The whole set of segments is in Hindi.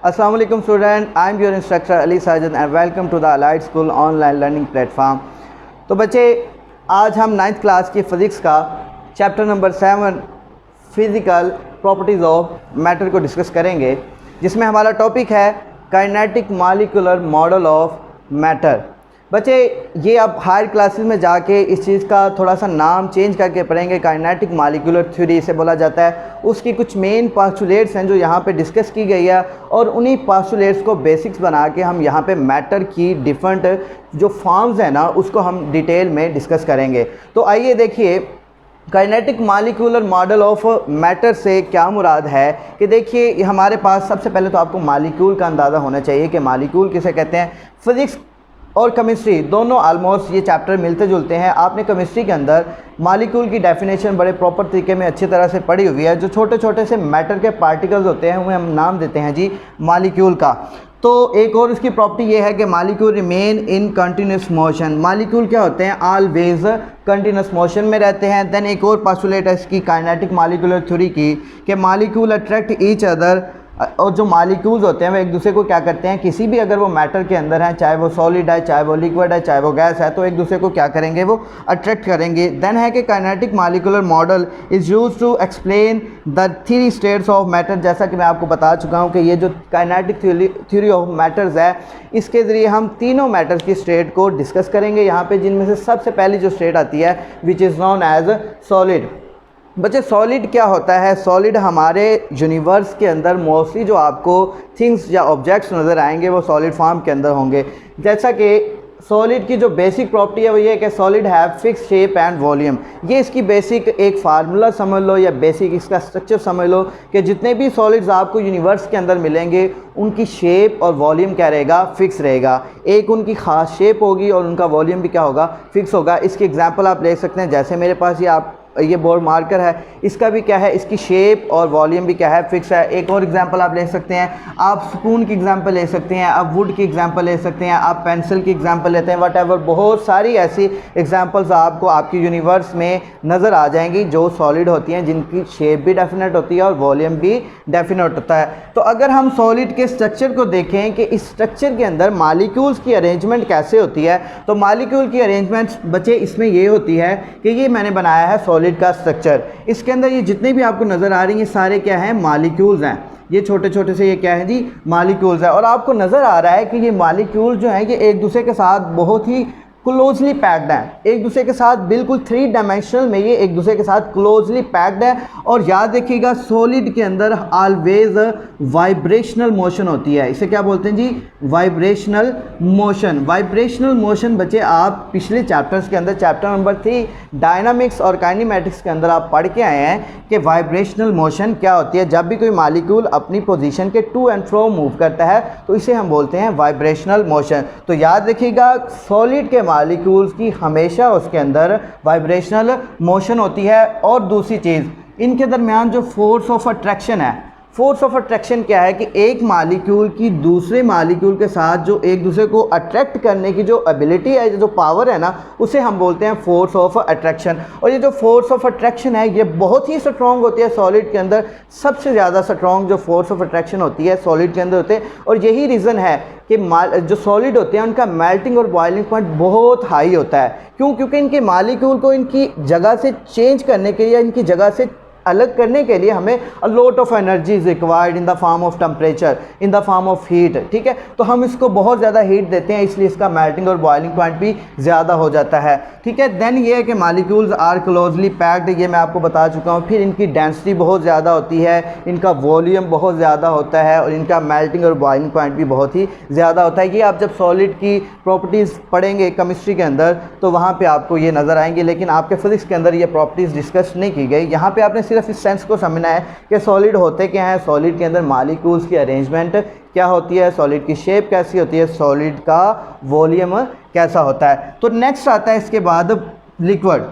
Assalamu alaikum student, I am your instructor Ali Sajid and welcome to the Allied School online learning platform। तो बच्चे आज हम 9th क्लास की फिज़िक्स का chapter number 7 physical properties of matter को डिस्कस करेंगे, जिसमें हमारा टॉपिक है kinetic molecular model of matter. बच्चे ये आप हायर क्लासेस में जाके इस चीज़ का थोड़ा सा नाम चेंज करके पढ़ेंगे। काइनेटिक मॉलिक्यूलर थ्योरी इसे बोला जाता है। उसकी कुछ मेन पास्टुलेट्स हैं जो यहाँ पे डिस्कस की गई है, और उन्हीं पास्टुलेट्स को बेसिक्स बना के हम यहाँ पे मैटर की डिफरेंट जो फॉर्म्स हैं ना, उसको हम डिटेल में डिस्कस करेंगे। तो आइए देखिए, kinetic molecular model of matter से क्या मुराद है कि देखिए हमारे पास सबसे पहले तो आपको मॉलिक्यूल का अंदाज़ा होना चाहिए कि मॉलिक्यूल किसे कहते हैं। फिज़िक्स और केमिस्ट्री दोनों आलमोस्ट ये चैप्टर मिलते जुलते हैं। आपने केमिस्ट्री के अंदर मॉलिक्यूल की डेफिनेशन बड़े प्रॉपर तरीके में अच्छी तरह से पढ़ी हुई है। जो छोटे छोटे से मैटर के पार्टिकल्स होते हैं उन्हें हम नाम देते हैं जी मॉलिक्यूल का। तो एक और इसकी प्रॉपर्टी ये है कि molecule remain in continuous motion. Molecule क्या होते हैं? ऑलवेज कंटिन्यूस मोशन में रहते हैं। देन एक और पास्टुलेट है इसकी काइनेटिक मॉलिक्यूलर थ्योरी की कि मॉलिक्यूल अट्रैक्ट ईच अदर, और जो मॉलिक्यूल्स होते हैं वो एक दूसरे को क्या करते हैं, किसी भी अगर वो मैटर के अंदर है, चाहे वो सॉलिड है, चाहे वो लिक्विड है, चाहे वो गैस है, तो एक दूसरे को क्या करेंगे, वो अट्रैक्ट करेंगे। देन है कि kinetic molecular model is used to explain the 3 states of matter. जैसा कि मैं आपको बता चुका हूँ कि ये जो काइनेटिक थ्योरी ऑफ मैटर्स है, इसके ज़रिए हम तीनों मैटर्स की स्टेट को डिस्कस करेंगे यहाँ पे, जिनमें से सबसे पहली जो स्टेट आती है which is known as solid. बच्चे सॉलिड क्या होता है? सॉलिड हमारे यूनिवर्स के अंदर मोस्टली जो आपको थिंग्स या ऑब्जेक्ट्स नज़र आएंगे वो सॉलिड फॉर्म के अंदर होंगे। जैसा कि सॉलिड की जो बेसिक प्रॉपर्टी है वो ये है कि solid have fix shape and volume. ये इसकी बेसिक एक फार्मूला समझ लो या बेसिक इसका स्ट्रक्चर समझ लो कि जितने भी सॉलिड्स आपको यूनिवर्स के अंदर मिलेंगे उनकी शेप और वॉल्यूम क्या रहेगा, फिक्स रहेगा। एक उनकी ख़ास शेप होगी और उनका वॉल्यूम भी क्या होगा, फिक्स होगा। इसकी एग्जांपल आप ले सकते हैं, जैसे मेरे पास ये बोर्ड मार्कर है, इसका भी क्या है, इसकी शेप और वॉल्यूम भी क्या है, फिक्स है। एक और एग्जांपल आप ले सकते हैं, आप स्पून की एग्जांपल ले सकते हैं, आप वुड की एग्जांपल ले सकते हैं, आप पेंसिल की एग्जांपल लेते हैं, वट बहुत सारी ऐसी एग्जांपल्स आपको आपकी यूनिवर्स में नज़र आ जाएंगी जो सॉलिड होती हैं, जिनकी शेप भी डेफिनेट होती है और वॉल्यूम भी डेफिनेट होता है। तो अगर हम सॉलिड के स्ट्रक्चर को देखें कि इस स्ट्रक्चर के अंदर मॉलिक्यूल्स की अरेंजमेंट कैसे होती है, तो मॉलिक्यूल की अरेंजमेंट बच्चे इसमें ये होती है कि ये मैंने बनाया है सॉलिड का स्ट्रक्चर। इसके अंदर ये जितने भी आपको नज़र आ रही हैं सारे क्या हैं, मॉलिक्यूल्स हैं। ये छोटे छोटे से ये क्या है जी, मॉलिक्यूल्स है। और आपको नज़र आ रहा है कि ये मॉलिक्यूल जो हैं ये एक दूसरे के साथ बहुत ही क्लोजली पैक्ड है, एक दूसरे के साथ बिल्कुल 3 डायमेंशनल में ये एक दूसरे के साथ क्लोजली पैक्ड है। और याद रखिएगा सॉलिड के अंदर ऑलवेज वाइब्रेशनल मोशन होती है। इसे क्या बोलते हैं जी, वाइब्रेशनल मोशन। वाइब्रेशनल मोशन बच्चे आप पिछले चैप्टर्स के अंदर चैप्टर नंबर 3 डायनामिक्स और काइनेमेटिक्स के अंदर आप पढ़ के आए हैं कि वाइब्रेशनल मोशन क्या होती है। जब भी कोई मॉलिक्यूल अपनी पोजीशन के टू एंड फ्रो मूव करता है तो इसे हम बोलते हैं वाइब्रेशनल मोशन। तो याद रखिएगा सॉलिड के मॉलिक्यूल्स की हमेशा उसके अंदर वाइब्रेशनल मोशन होती है। और दूसरी चीज़, इनके दरमियान जो फोर्स ऑफ अट्रैक्शन है, फोर्स ऑफ अट्रैक्शन क्या है कि एक मॉलिक्यूल की दूसरे मॉलिक्यूल के साथ जो एक दूसरे को अट्रैक्ट करने की जो एबिलिटी है, जो पावर है ना, उसे हम बोलते हैं फोर्स ऑफ अट्रैक्शन। और ये जो फोर्स ऑफ अट्रैक्शन है ये बहुत ही स्ट्रॉन्ग होती है सॉलिड के अंदर। सबसे ज़्यादा स्ट्रॉन्ग जो फोर्स ऑफ अट्रैक्शन होती है सॉलिड के अंदर होते हैं। और यही रीज़न है कि जो सॉलिड होते हैं उनका मेल्टिंग और बॉइलिंग पॉइंट बहुत हाई होता है। क्यों? क्योंकि इनके मॉलिक्यूल को इनकी जगह से चेंज करने के लिए, इनकी जगह से अलग करने के लिए हमें a lot of energy is required in the form of temperature, in the form of heat. ठीक है, तो हम इसको बहुत ज़्यादा हीट देते हैं, इसलिए इसका मेल्टिंग और बॉइलिंग पॉइंट भी ज़्यादा हो जाता है। ठीक है, देन ये है कि मॉलिक्यूल्स आर क्लोजली पैक्ड, ये मैं आपको बता चुका हूँ। फिर इनकी डेंसिटी बहुत ज़्यादा होती है, इनका वॉल्यूम बहुत ज़्यादा होता है और इनका मेल्टिंग और बॉइलिंग पॉइंट भी बहुत ही ज़्यादा होता है। ये आप जब सॉलिड की प्रॉपर्टीज़ पढ़ेंगे केमिस्ट्री के अंदर तो वहाँ पर आपको ये नज़र आएंगे, लेकिन आपके फिजिक्स के अंदर ये प्रॉपर्टीज़ डिस्कस नहीं की गई। यहाँ पर आपने सिर्फ इस सेंस को समझना है कि सॉलिड होते क्या हैं, सॉलिड के अंदर मॉलिक्यूल्स की अरेंजमेंट क्या होती है, सॉलिड की शेप कैसी होती है, सॉलिड का वॉल्यूम कैसा होता है। तो नेक्स्ट आता है इसके बाद लिक्विड।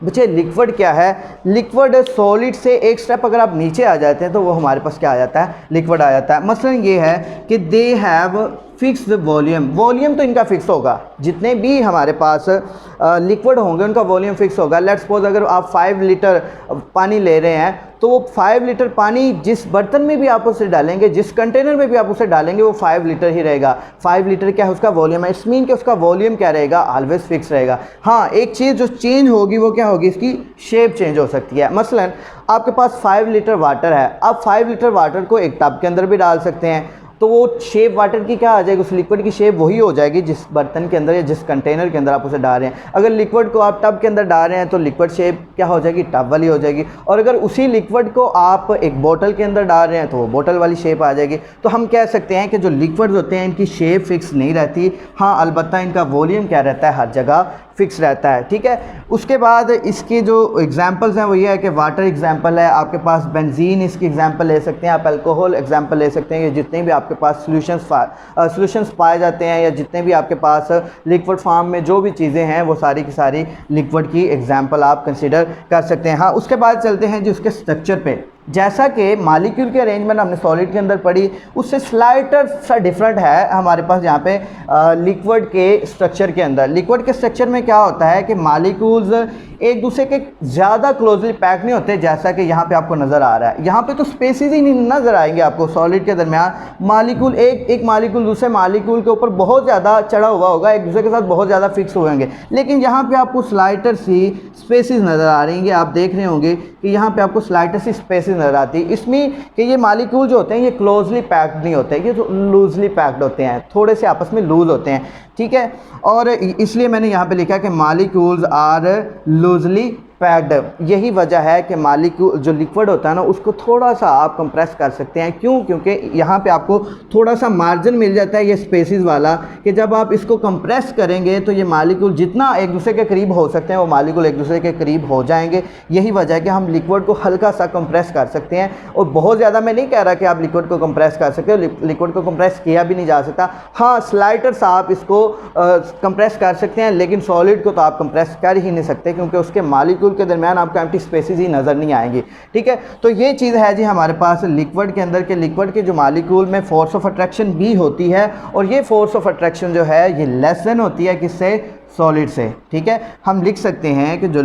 बच्चे लिक्विड क्या है? लिक्विड सॉलिड से एक स्टेप अगर आप नीचे आ जाते हैं तो वो हमारे पास क्या आ जाता है, लिक्विड आ जाता है। मसलन ये है कि they have fixed volume. Volume तो इनका फिक्स होगा, जितने भी हमारे पास लिक्विड होंगे उनका वॉल्यूम फिक्स होगा। लेट्स सपोज अगर आप 5 लीटर पानी ले रहे हैं तो वो 5 लीटर पानी जिस बर्तन में भी आप उसे डालेंगे, जिस कंटेनर में भी आप उसे डालेंगे, वो 5 लीटर ही रहेगा। 5 लीटर क्या है उसका वॉल्यूम है, इट्स मीन कि उसका वॉल्यूम क्या रहेगा, ऑलवेज फिक्स रहेगा। हाँ, एक चीज़ जो चेंज होगी वो क्या होगी, इसकी शेप चेंज हो सकती है। मसलन आपके पास 5 लीटर वाटर है, आप 5 लीटर वाटर को एक टब के अंदर भी डाल सकते हैं, तो वो शेप वाटर की क्या आ जाएगी, उस लिक्विड की शेप वही हो जाएगी जिस बर्तन के अंदर या जिस कंटेनर के अंदर आप उसे डाल रहे हैं। अगर लिक्विड को आप टब के अंदर डाल रहे हैं तो लिक्विड शेप क्या हो जाएगी, टब वाली हो जाएगी। और अगर उसी लिक्विड को आप एक बोतल के अंदर डाल रहे हैं तो वो बोतल वाली शेप आ जाएगी। तो हम कह सकते हैं कि जो लिक्विड होते हैं इनकी शेप फिक्स नहीं रहती, हाँ अलबत्ता इनका वॉल्यूम क्या रहता है, हर जगह फिक्स रहता है। ठीक है, उसके बाद इसके जो एग्जांपल्स हैं वो ये है कि वाटर एग्जांपल है, आपके पास बेंजीन इसकी एग्जांपल ले सकते हैं, आप अल्कोहल एग्जांपल ले सकते हैं। ये जितने भी आपके पास सॉल्यूशंस पाए जाते हैं या जितने भी आपके पास लिक्विड फॉर्म में जो भी चीज़ें हैं वो सारी की सारी लिक्विड की एग्जांपल आप कंसिडर कर सकते हैं। हाँ, उसके बाद चलते हैं जी उसके स्ट्रक्चर पे। जैसा कि मॉलिक्यूल की अरेंजमेंट हमने सॉलिड के अंदर पढ़ी, उससे स्लाइटर सा डिफरेंट है हमारे पास यहाँ पे लिक्विड के स्ट्रक्चर के अंदर। लिक्विड के स्ट्रक्चर में क्या होता है कि मॉलिक्यूल्स एक दूसरे के ज़्यादा क्लोजली पैक नहीं होते, जैसा कि यहाँ पे आपको नज़र आ रहा है। यहाँ पे तो स्पेसेस ही नहीं नज़र आएंगे आपको सॉलिड के दरमियान। मॉलिक्यूल एक मॉलिक्यूल दूसरे मॉलिक्यूल के ऊपर बहुत ज़्यादा चढ़ा हुआ होगा, एक दूसरे के साथ बहुत ज़्यादा फिक्स हुए होंगे, लेकिन यहाँ पे आपको स्लाइटर सी स्पेसेस नज़र आ रही हैं। आप देख रहे होंगे कि यहाँ पे आपको स्लाइटर सी स्पेसेस नज़र आती है, इसमें कि ये मॉलिक्यूल जो होते हैं ये क्लोजली पैक्ड नहीं होते, ये तो लूजली पैक्ड होते हैं, थोड़े से आपस में लूज होते हैं। ठीक है, और इसलिए मैंने यहाँ पे लिखा है कि मॉलिक्यूल्स आर लूजली पैक्ड। यही वजह है कि मॉलिक्यूल जो लिक्विड होता है ना उसको थोड़ा सा आप कंप्रेस कर सकते हैं। क्यों? क्योंकि यहाँ पे आपको थोड़ा सा मार्जिन मिल जाता है ये स्पेसिस वाला, कि जब आप इसको कंप्रेस करेंगे तो ये मॉलिक्यूल जितना एक दूसरे के करीब हो सकते हैं वो मॉलिक्यूल एक दूसरे के करीब हो जाएंगे। यही वजह है कि हम लिक्विड को हल्का सा कंप्रेस कर सकते हैं, और बहुत ज़्यादा मैं नहीं कह रहा कि आप लिक्विड को कंप्रेस कर सकते हो, लिक्विड को कंप्रेस किया भी नहीं जा सकता। हाँ, स्लाइटर से आप इसको कंप्रेस कर सकते हैं, लेकिन सॉलिड को तो आप कंप्रेस कर ही नहीं सकते क्योंकि उसके मॉलिक्यूल के दरमियान आपको एम्प्टी स्पेसेस ही नज़र नहीं आएंगी। ठीक है, तो ये चीज़ है जी हमारे पास लिक्विड के अंदर के लिक्विड के जो मॉलिक्यूल में फोर्स ऑफ अट्रैक्शन भी होती है, और ये फोर्स ऑफ अट्रैक्शन जो है ये लेस देन होती है किससे, सॉलिड से। ठीक है, हम लिख सकते हैं कि जो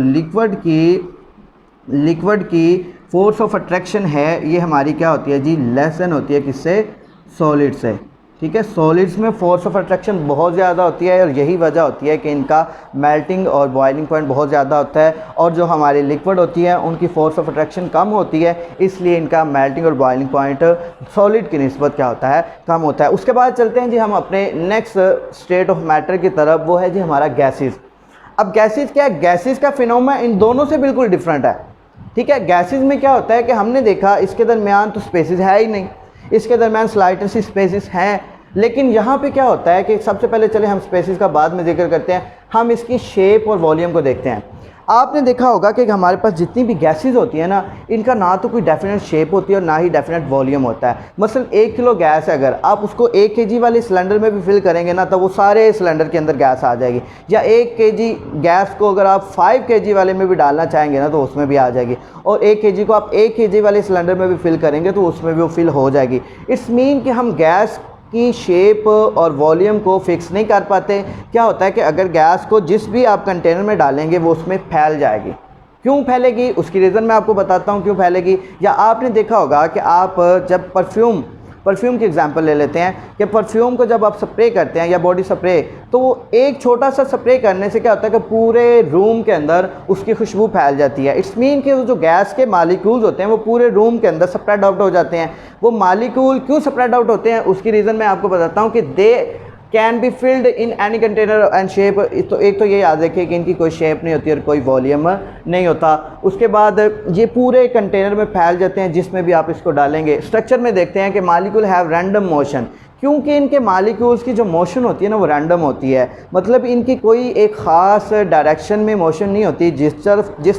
लिक्विड की फोर्स ऑफ अट्रैक्शन है ये हमारी क्या होती है जी, लेस देन होती है किससे, सॉलिड से। ठीक है, सॉलिड्स में फोर्स ऑफ अट्रैक्शन बहुत ज़्यादा होती है, और यही वजह होती है कि इनका मेल्टिंग और बॉइलिंग पॉइंट बहुत ज़्यादा होता है, और जो हमारी लिक्विड होती है उनकी फोर्स ऑफ अट्रैक्शन कम होती है, इसलिए इनका मेल्टिंग और बॉइलिंग पॉइंट सॉलिड की निस्बत क्या होता है, कम होता है। उसके बाद चलते हैं जी हम अपने नेक्स्ट स्टेट ऑफ मैटर की तरफ, वो है जी हमारा गैसेस। अब गैसेस क्या है, गैसेस का फिनोमेना इन दोनों से बिल्कुल डिफरेंट है। ठीक है, गैसेस में क्या होता है कि हमने देखा इसके दरमियान तो स्पेसेस है ही नहीं, इसके दरमियान स्लाइटर सी स्पेसेस हैं, लेकिन यहाँ पे क्या होता है कि सबसे पहले चले हम स्पेसेस का बाद में जिक्र करते हैं, हम इसकी शेप और वॉल्यूम को देखते हैं। आपने देखा होगा कि हमारे पास जितनी भी गैसेस होती है ना, इनका ना तो कोई डेफिनेट शेप होती है और ना ही डेफिनेट वॉल्यूम होता है। मसलन 1 किलो गैस है, अगर आप उसको 1 kg वाले सिलेंडर में भी फिल करेंगे ना तो वो सारे सिलेंडर के अंदर गैस आ जाएगी, या 1 kg गैस को अगर आप 5 kg वाले में भी डालना चाहेंगे ना तो उसमें भी आ जाएगी, और 1 kg को आप 1 kg वाले सिलेंडर में भी फिल करेंगे तो उसमें भी वो फिल हो जाएगी। इट्स मीन कि हम गैस की शेप और वॉल्यूम को फिक्स नहीं कर पाते। क्या होता है कि अगर गैस को जिस भी आप कंटेनर में डालेंगे वो उसमें फैल जाएगी। क्यों फैलेगी, उसकी रीज़न मैं आपको बताता हूँ क्यों फैलेगी। या आपने देखा होगा कि आप जब परफ्यूम की एग्जांपल ले लेते हैं कि परफ्यूम को जब आप स्प्रे करते हैं या बॉडी स्प्रे, तो वो एक छोटा सा स्प्रे करने से क्या होता है कि पूरे रूम के अंदर उसकी खुशबू फैल जाती है। इट्स मीन कि जो गैस के मॉलिक्यूल्स होते हैं वो पूरे रूम के अंदर स्प्रेड आउट हो जाते हैं। वो मॉलिक्यूल क्यों स्प्रेड आउट होते हैं उसकी रीज़न मैं आपको बताता हूँ कि they can be filled in any container and shape. तो एक तो ये याद रखिए कि इनकी कोई शेप नहीं होती और कोई वॉल्यूम नहीं होता। उसके बाद ये पूरे कंटेनर में फैल जाते हैं जिसमें भी आप इसको डालेंगे। स्ट्रक्चर में देखते हैं कि मॉलिक्यूल हैव रैंडम मोशन, क्योंकि इनके मॉलिक्यूल्स की जो मोशन होती है ना वो रैंडम होती है, मतलब इनकी कोई एक ख़ास डायरेक्शन में मोशन नहीं होती। जिस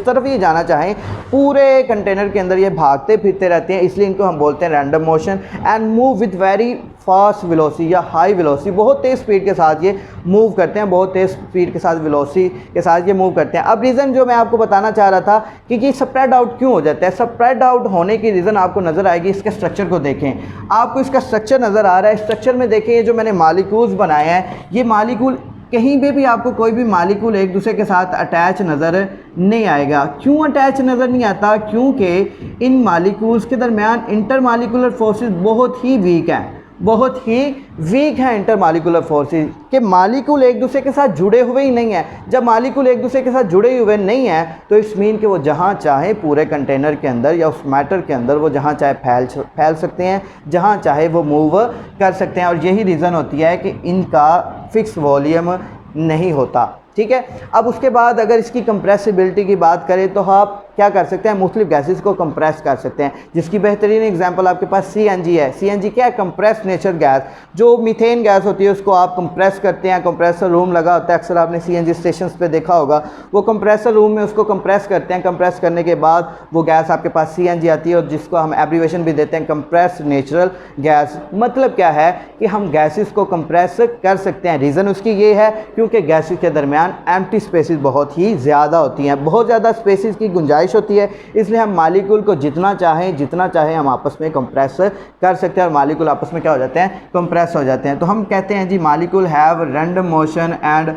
तरफ ये जाना चाहें पूरे कंटेनर के अंदर ये भागते फिरते रहते हैं, इसलिए इनको हम बोलते हैं random motion. And move with very fast velocity या हाई वेलोसिटी, बहुत तेज़ स्पीड के साथ ये मूव करते हैं, बहुत तेज़ स्पीड के साथ वेलोसिटी के साथ ये मूव करते हैं। अब रीज़न जो मैं आपको बताना चाह रहा था कि ये स्प्रेड आउट क्यों हो जाता है, स्प्रेड आउट होने की रीज़न आपको नज़र आएगी। इसके स्ट्रक्चर को देखें, आपको इसका स्ट्रक्चर नज़र आ रहा है। स्ट्रक्चर में देखें, ये जो मैंने मॉलिक्यूल्स बनाए हैं, ये मॉलिक्यूल कहीं पे भी आपको कोई भी मालिक्यूल एक दूसरे के साथ अटैच नज़र नहीं आएगा। क्यों अटैच नज़र नहीं आता? क्योंकि इन मालिक्यूल्स के दरमियान इंटर मालिकुलर फोर्सेस बहुत ही वीक हैं, बहुत ही वीक है इंटर मालिकुलर फोर्सेस के मालिक्यूल एक दूसरे के साथ जुड़े हुए ही नहीं हैं। जब मालिक्यूल एक दूसरे के साथ जुड़े हुए नहीं हैं तो इट्स मीन कि वो जहाँ चाहे पूरे कंटेनर के अंदर या उस मैटर के अंदर वो जहाँ चाहे फैल सकते हैं, जहाँ चाहे वो मूव कर सकते हैं। और यही रीज़न होती है कि इनका फिक्स वॉल्यूम नहीं होता। ठीक है, अब उसके बाद अगर इसकी कंप्रेसिबिलिटी की बात करें तो आप क्या कर सकते हैं, मुख्तलिफ गैसेस को कंप्रेस कर सकते हैं, जिसकी बेहतरीन एग्जांपल आपके पास CNG है। CNG क्या है? Compress nature gas. जो मीथेन गैस होती है उसको आप कंप्रेस करते हैं, कंप्रेसर रूम लगा होता है, अक्सर आपने CNG स्टेशन पे देखा होगा, वो कंप्रेसर रूम में उसको कंप्रेस करते हैं। कंप्रेस करने के बाद वो गैस आपके पास CNG आती है और जिसको हम एब्रीवेशन भी देते हैं कंप्रेस नेचुरल गैस। मतलब क्या है कि हम गैसेस को कंप्रेस कर सकते हैं। रीज़न उसकी ये है क्योंकि गैसेस के दरमियान एम्प्टी स्पेसेस बहुत ही ज़्यादा होती हैं, बहुत ज़्यादा स्पेसेस की गुंजाइश होती है, इसलिए हम मालिक्यूल को जितना चाहें हम आपस में कंप्रेस कर सकते हैं और मालिक्यूल आपस में क्या हो जाते हैं? कंप्रेस हो जाते हैं। तो हम कहते हैं जी molecule have random motion and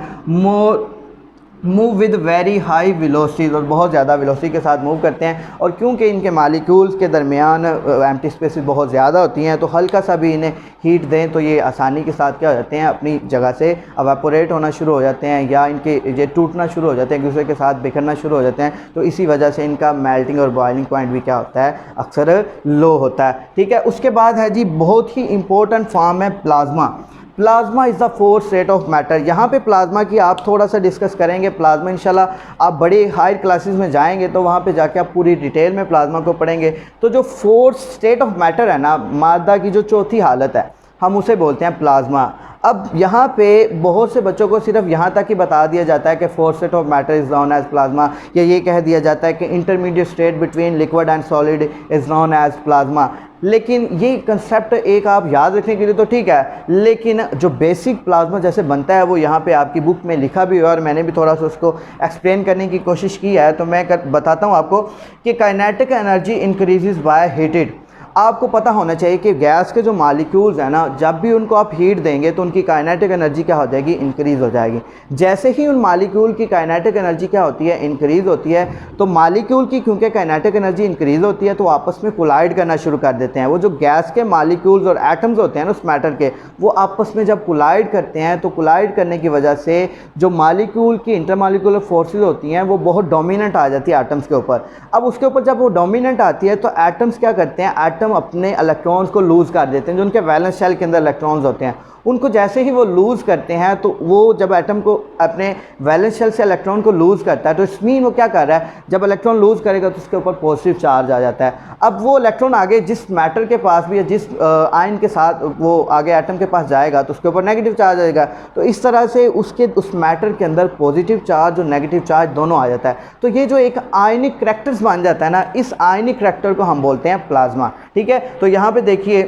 move with very high velocity, और बहुत ज़्यादा वेलोसिटी के साथ मूव करते हैं। और क्योंकि इनके मालिक्यूल्स के दरमियान एम्प्टी स्पेसेस बहुत ज़्यादा होती हैं तो हल्का सा भी इन्हें हीट दें तो ये आसानी के साथ क्या हो जाते हैं? अपनी जगह से एवापोरेट होना शुरू हो जाते हैं या इनके ये टूटना शुरू हो जाते हैं, एक दूसरे के साथ बिखरना शुरू हो जाते हैं। तो इसी वजह से इनका मेल्टिंग और बॉइलिंग पॉइंट भी क्या होता है? अक्सर लो होता है। ठीक है, उसके बाद है जी बहुत ही इंपॉर्टेंट फॉर्म है plasma. Plasma is the fourth state of matter. यहाँ पे प्लाज्मा की आप थोड़ा सा डिस्कस करेंगे। प्लाज्मा इंशाल्लाह आप बड़े हायर क्लासेस में जाएंगे तो वहाँ पे जाके आप पूरी डिटेल में प्लाज्मा को पढ़ेंगे। तो जो फोर्थ स्टेट ऑफ मैटर है ना, मादा की जो चौथी हालत है, हम उसे बोलते हैं प्लाज्मा। अब यहाँ पे बहुत से बच्चों को सिर्फ यहाँ तक ही बता दिया जाता है कि fourth state of matter is known as plasma, या ये कह दिया जाता है कि intermediate state between liquid and solid is known as plasma. लेकिन ये कंसेप्ट एक आप याद रखने के लिए तो ठीक है, लेकिन जो बेसिक प्लाज्मा जैसे बनता है वो यहाँ पे आपकी बुक में लिखा भी हुआ है और मैंने भी थोड़ा सा उसको एक्सप्लेन करने की कोशिश की है। तो मैं बताता हूँ आपको कि kinetic energy increases by heated. आपको पता होना चाहिए कि गैस के जो मालिक्यूल्स हैं ना, जब भी उनको आप हीट देंगे तो उनकी काइनेटिक एनर्जी क्या हो जाएगी? इंक्रीज़ हो जाएगी। जैसे ही उन मालिक्यूल की काइनेटिक एनर्जी क्या होती है? इंक्रीज़ होती है। तो मालिक्यूल की क्योंकि काइनेटिक एनर्जी इंक्रीज़ होती है तो आपस में कोलाइड करना शुरू कर देते हैं। वो जो गैस के मालिक्यूल्स और एटम्स होते हैं ना उस मैटर के, वो आपस में जब कोलाइड करते हैं तो कोलाइड करने की वजह से जो मालिक्यूल की इंटरमालिकुलर फोर्सेज होती हैं वो बहुत डोमिनेंट आ जाती है एटम्स के ऊपर। अब उसके ऊपर जब वो डोमिनेंट आती है तो एटम्स क्या करते हैं? एटम अपने इलेक्ट्रॉन्स को लूज़ कर देते हैं। जो उनके वैलेंस शेल के अंदर इलेक्ट्रॉन्स होते हैं उनको जैसे ही वो लूज़ करते हैं तो वो जब एटम को अपने वैलेंस शेल से इलेक्ट्रॉन को लूज़ करता है तो इसमें वो क्या कर रहा है? जब इलेक्ट्रॉन लूज़ करेगा तो उसके ऊपर पॉजिटिव चार्ज आ जाता है। अब वो इलेक्ट्रॉन आगे जिस मैटर के पास भी या जिस आयन के साथ वो आगे एटम के पास जाएगा तो उसके ऊपर नेगेटिव चार्ज आएगा। तो इस तरह से उस मैटर के अंदर पॉजिटिव चार्ज और नेगेटिव चार्ज दोनों आ जाता है। तो ये जो एक आयनिक करैक्टर्स बन जाता है ना, इस आयनिक करैक्टर को हम बोलते हैं प्लाज्मा। ठीक है, तो यहाँ पे देखिए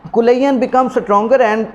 collision become stronger and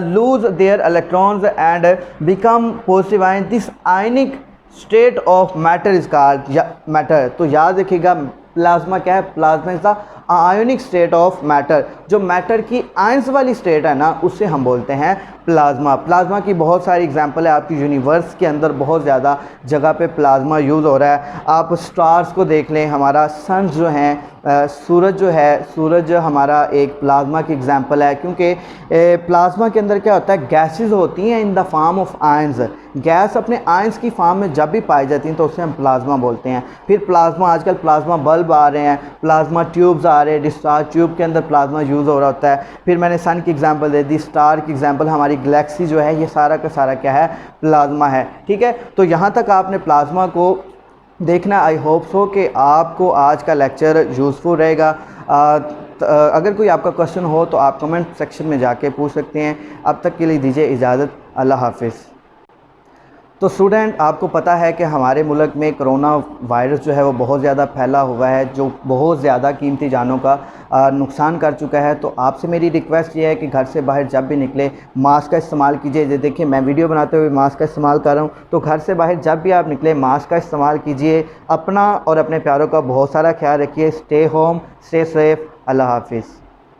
lose their electrons and become positive ion. This ionic state of matter is called matter. तो याद रखिएगा प्लाज्मा क्या है? Plasma is the ionic state of matter. जो मैटर की आयंस वाली स्टेट है ना उससे हम बोलते हैं प्लाज्मा। प्लाज्मा की बहुत सारी एग्जांपल है, आपकी यूनिवर्स के अंदर बहुत ज़्यादा जगह पे प्लाज्मा यूज़ हो रहा है। आप स्टार्स को देख लें, हमारा सन जो है सूरज जो है, सूरज हमारा एक प्लाज्मा की एग्जांपल है, क्योंकि प्लाज्मा के अंदर क्या होता है? गैसेस होती हैं in the form of ions. Gas अपने आयंस की फॉर्म में जब भी पाई जाती हैं तो उसे हम प्लाज्मा बोलते हैं। फिर प्लाज्मा, आजकल प्लाज्मा बल्ब आ रहे हैं, प्लाज्मा ट्यूब्स आ रहे हैं, डिस्चार्ज ट्यूब के अंदर प्लाज्मा यूज़ हो रहा होता है। फिर मैंने सन की एग्जांपल दे दी, स्टार की एग्जांपल, हमारी गैलेक्सी जो है ये सारा का सारा क्या है? प्लाज्मा है। ठीक है, तो यहाँ तक आपने प्लाज्मा को देखना। आई होप सो कि आपको आज का लेक्चर यूज़फुल रहेगा। अगर कोई आपका क्वेश्चन हो तो आप कमेंट सेक्शन में जाके पूछ सकते हैं। अब तक के लिए दीजिए इजाज़त। अल्लाह हाफिज़। तो स्टूडेंट, आपको पता है कि हमारे मुल्क में कोरोना वायरस जो है वो बहुत ज़्यादा फैला हुआ है, जो बहुत ज़्यादा कीमती जानों का नुकसान कर चुका है। तो आपसे मेरी रिक्वेस्ट ये है कि घर से बाहर जब भी निकले मास्क का इस्तेमाल कीजिए। ये देखिए मैं वीडियो बनाते हुए मास्क का इस्तेमाल कर रहा हूँ। तो घर से बाहर जब भी आप निकले मास्क का इस्तेमाल कीजिए। अपना और अपने प्यारों का बहुत सारा ख्याल रखिए। Stay home, stay safe. अल्लाह हाफिज़।